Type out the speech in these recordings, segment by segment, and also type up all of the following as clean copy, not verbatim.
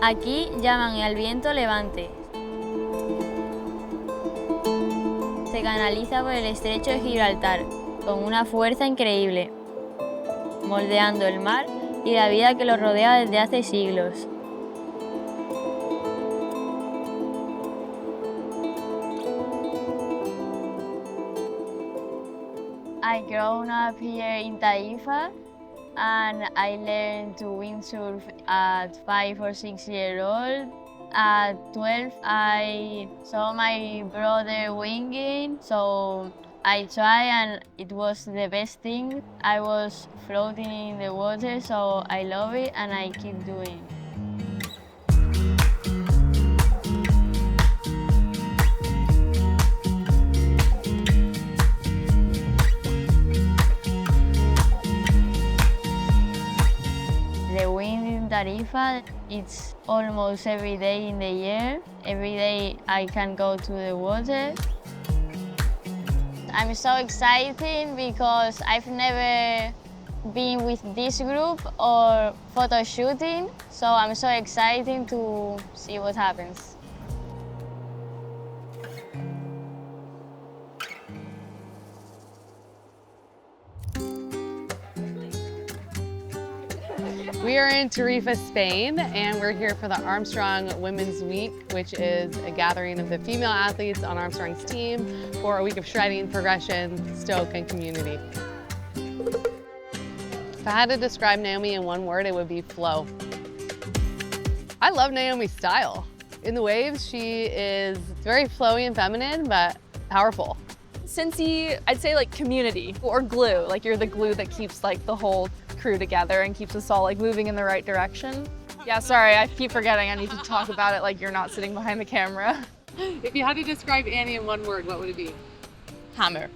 Aquí llaman al viento levante. Se canaliza por el estrecho de Gibraltar con una fuerza increíble, moldeando el mar y la vida que lo rodea desde hace siglos. I grown up here in Tarifa and I learned to windsurf at 5 or 6 years old. At 12, I saw my brother winging, so I tried and it was the best thing. I was floating in the water, so I love it and I keep doing it. The wind in Tarifa, it's almost every day in the year. Every day I can go to the water. I'm so excited because I've never been with this group or photo shooting, so I'm so excited to see what happens. We are in Tarifa, Spain, and we're here for the Armstrong Women's Week, which is a gathering of the female athletes on Armstrong's team for a week of shredding, progression, stoke, and community. If I had to describe Naumi in one word, it would be flow. I love Naumi's style. In the waves, she is very flowy and feminine, but powerful. Sensi, I'd say like community or glue. Like you're the glue that keeps like the whole crew together and keeps us all like moving in the right direction. Yeah, sorry, I keep forgetting I need to talk about it like you're not sitting behind the camera. If you had to describe Annie in one word, what would it be? Hammer.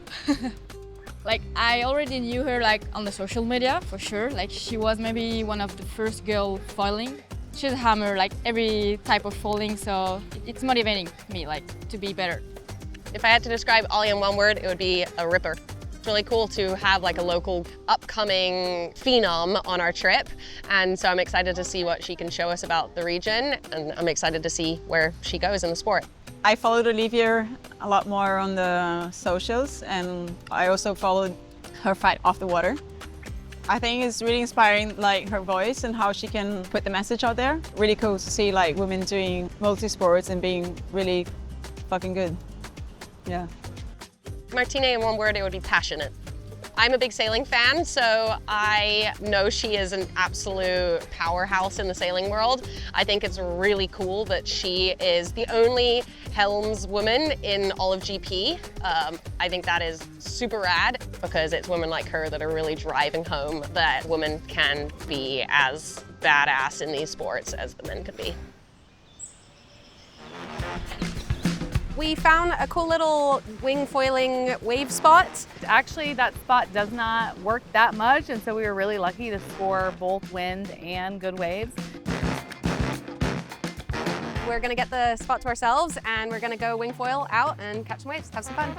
Like I already knew her like on the social media for sure. Like she was maybe one of the first girl foiling. She's a hammer, like every type of foiling, so it's motivating me like to be better. If I had to describe Ollie in one word, it would be a ripper. It's really cool to have like a local upcoming phenom on our trip, and so I'm excited to see what she can show us about the region, and I'm excited to see where she goes in the sport. I followed Olivia a lot more on the socials, and I also followed her fight off the water. I think it's really inspiring, like her voice and how she can put the message out there. Really cool to see like women doing multi-sports and being really fucking good. Yeah. Martine, in one word, it would be passionate. I'm a big sailing fan, so I know she is an absolute powerhouse in the sailing world. I think it's really cool that she is the only helms woman in all of GP. I think that is super rad because it's women like her that are really driving home that women can be as badass in these sports as the men could be. We found a cool little wing foiling wave spot. Actually, that spot does not work that much, and so we were really lucky to score both wind and good waves. We're gonna get the spot to ourselves and we're gonna go wing foil out and catch some waves, have some fun.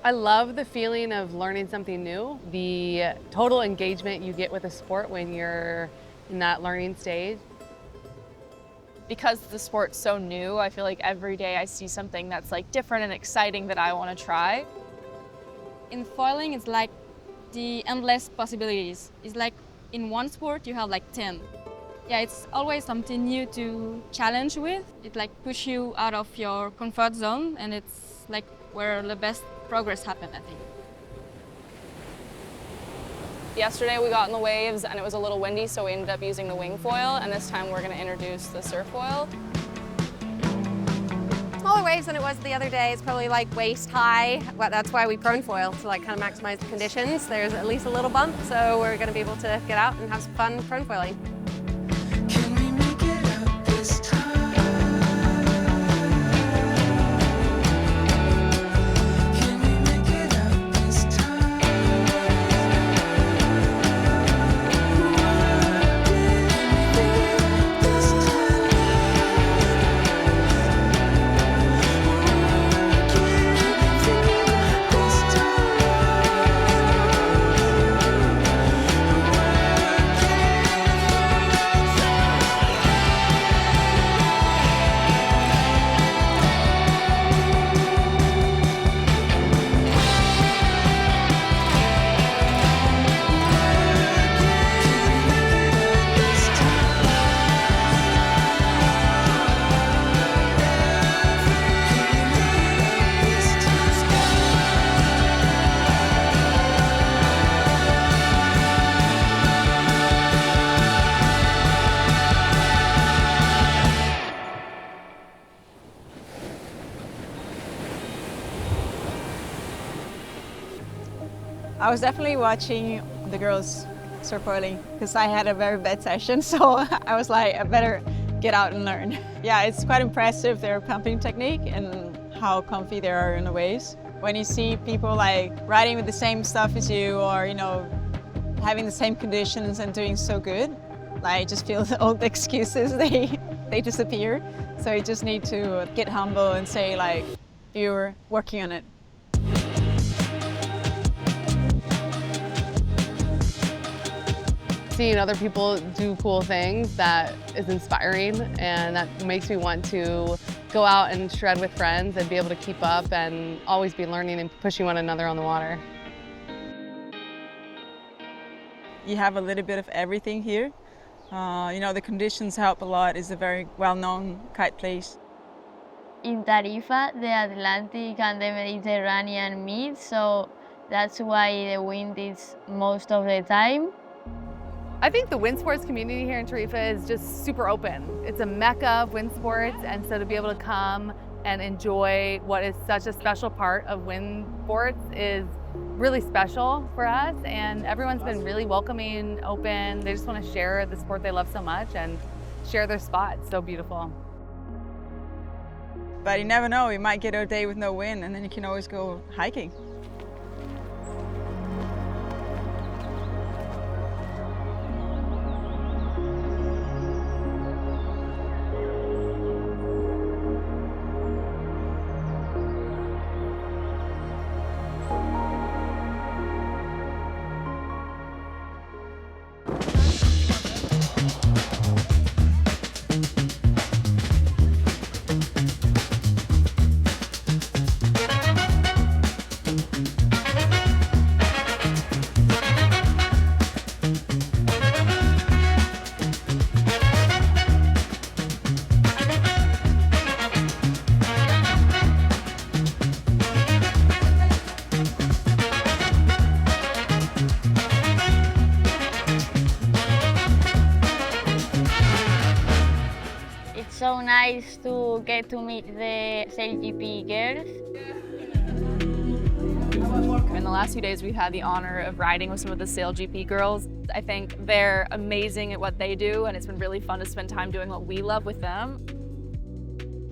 I love the feeling of learning something new, the total engagement you get with a sport when you're in that learning stage. Because the sport's so new, I feel like every day I see something that's like different and exciting that I want to try. In foiling, it's like the endless possibilities. It's like in one sport, you have like 10. Yeah, it's always something new to challenge with. It like push you out of your comfort zone, and it's like where the best progress happen, I think. Yesterday we got in the waves and it was a little windy, so we ended up using the wing foil, and this time we're going to introduce the surf foil. Smaller waves than it was the other day. It's probably like waist high. Well, that's why we prone foil, to like kind of maximize the conditions. There's at least a little bump, so we're going to be able to get out and have some fun prone foiling. I was definitely watching the girls surf foiling because I had a very bad session, so I was like, I better get out and learn. Yeah, it's quite impressive, their pumping technique and how comfy they are in the waves. When you see people like riding with the same stuff as you, or you know, having the same conditions and doing so good, like just feel the old excuses, they disappear. So you just need to get humble and say like, you're working on it. Seeing other people do cool things, that is inspiring, and that makes me want to go out and shred with friends and be able to keep up and always be learning and pushing one another on the water. You have a little bit of everything here. You know, the conditions help a lot. It's a very well-known kite place. In Tarifa, the Atlantic and the Mediterranean meet, so that's why the wind is most of the time. I think the wind sports community here in Tarifa is just super open. It's a mecca of wind sports, and so to be able to come and enjoy what is such a special part of wind sports is really special for us, and everyone's been really welcoming, open. They just want to share the sport they love so much and share their spot. It's so beautiful. But you never know, you might get a day with no wind and then you can always go hiking. So nice to get to meet the SailGP girls. In the last few days, we've had the honor of riding with some of the SailGP girls. I think they're amazing at what they do, and it's been really fun to spend time doing what we love with them.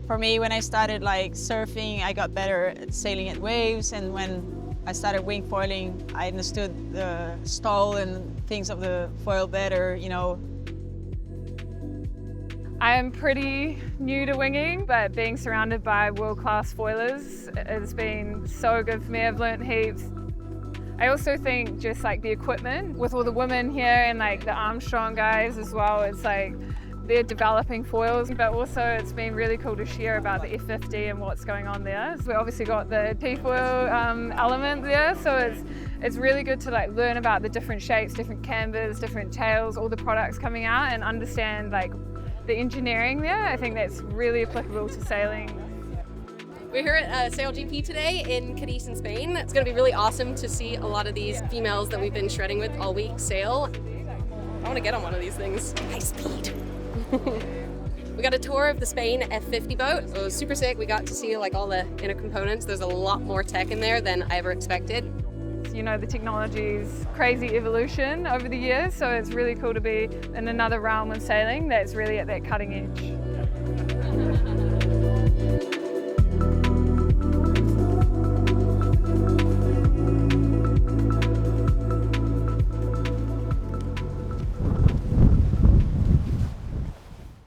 For me, when I started like surfing, I got better at sailing at waves, and when I started wing foiling, I understood the stall and things of the foil better, you know. I am pretty new to winging, but being surrounded by world-class foilers has been so good for me. I've learnt heaps. I also think just like the equipment with all the women here and like the Armstrong guys as well, it's like they're developing foils, but also it's been really cool to share about the F50 and what's going on there. So we obviously got the T-foil element there, so it's really good to like learn about the different shapes, different canvas, different tails, all the products coming out, and understand like the engineering there. I think that's really applicable to sailing. We're here at SailGP today in Cadiz in Spain. It's going to be really awesome to see a lot of these females that we've been shredding with all week sail. I want to get on one of these things. High speed. We got a tour of the Spain F50 boat. It was super sick. We got to see like all the inner components. There's a lot more tech in there than I ever expected. You know, the technology's crazy evolution over the years, so it's really cool to be in another realm of sailing that's really at that cutting edge.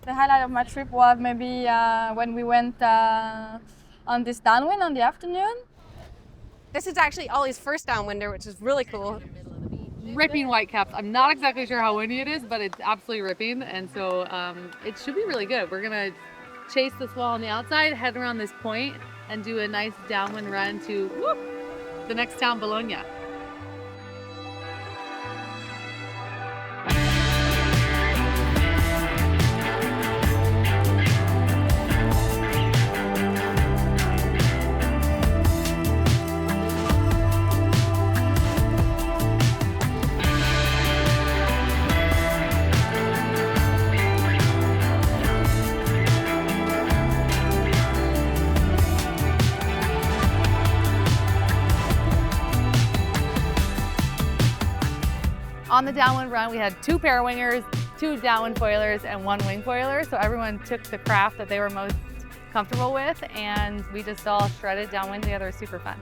The highlight of my trip was maybe when we went on this downwind on the afternoon. This is actually Ollie's first downwinder, which is really cool. Ripping whitecaps. I'm not exactly sure how windy it is, but it's absolutely ripping, and so it should be really good. We're gonna chase the swell on the outside, head around this point, and do a nice downwind run to the next town, Bologna. On the downwind run, we had 2 pair wingers, 2 downwind foilers, and 1 wing foiler. So everyone took the craft that they were most comfortable with, and we just all shredded downwind together. It was super fun.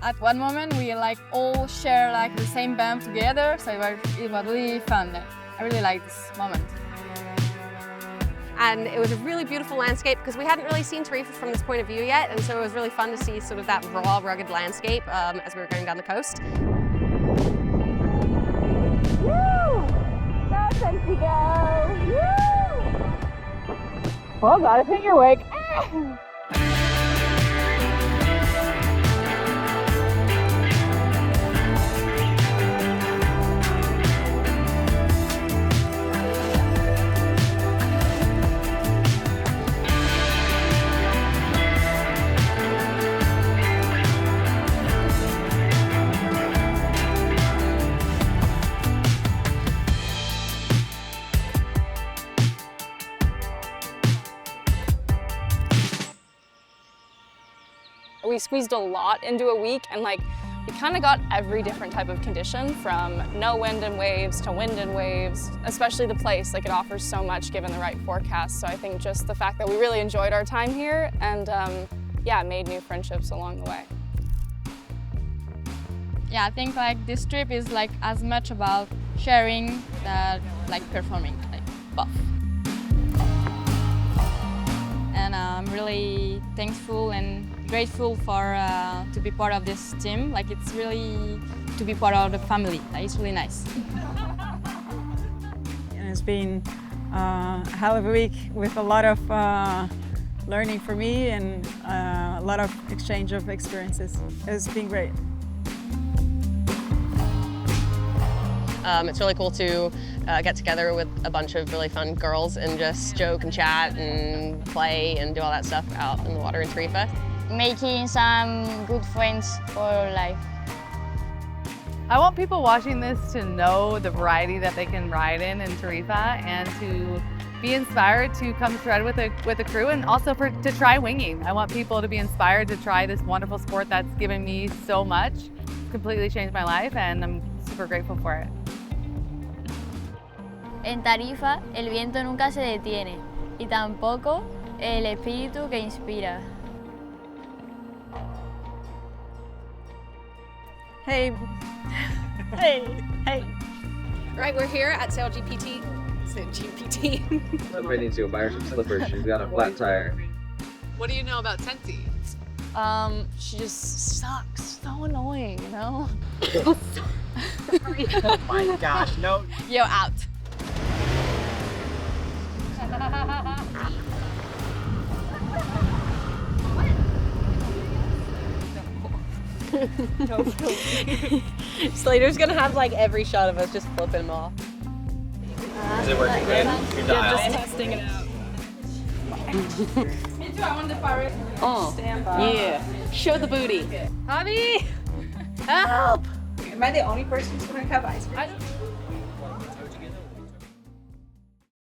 At one moment, we like all share like the same bump together, so it was really fun. I really like this moment. And it was a really beautiful landscape because we hadn't really seen Tarifa from this point of view yet, and so it was really fun to see sort of that raw, rugged landscape as we were going down the coast. Woo! Go, Sensi, go! Woo! Oh God, I think you're awake. We squeezed a lot into a week, and like we kind of got every different type of condition, from no wind and waves to wind and waves. Especially the place, like it offers so much given the right forecast. So I think just the fact that we really enjoyed our time here and yeah, made new friendships along the way. Yeah, I think like this trip is like as much about sharing that like performing, like both. And I'm really thankful and grateful for to be part of this team. Like it's really to be part of the family. Like, it's really nice. And it's been a hell of a week with a lot of learning for me and a lot of exchange of experiences. It's been great. It's really cool to get together with a bunch of really fun girls and just joke and chat and play and do all that stuff out in the water in Tarifa. Making some good friends for life. I want people watching this to know the variety that they can ride in Tarifa, and to be inspired to come shred with a crew, and also to try winging. I want people to be inspired to try this wonderful sport that's given me so much. It's completely changed my life, and I'm super grateful for it. En Tarifa, el viento nunca se detiene, y tampoco el espíritu que inspira. Hey. Hey. Hey. Right, we're here at SailGP SailGP team. Everybody needs to go buy her some slippers. She's got a flat tire. What do you know about Sensi? She just sucks. So annoying, you know? Oh my gosh, no. Yo, out. Slater's gonna have like every shot of us just flipping him off. Is it working good? Your dial? Testing it out. Me too, I want the pirate. Oh, yeah. Show the booty. Honey! Help! Am I the only person who's going to have ice cream?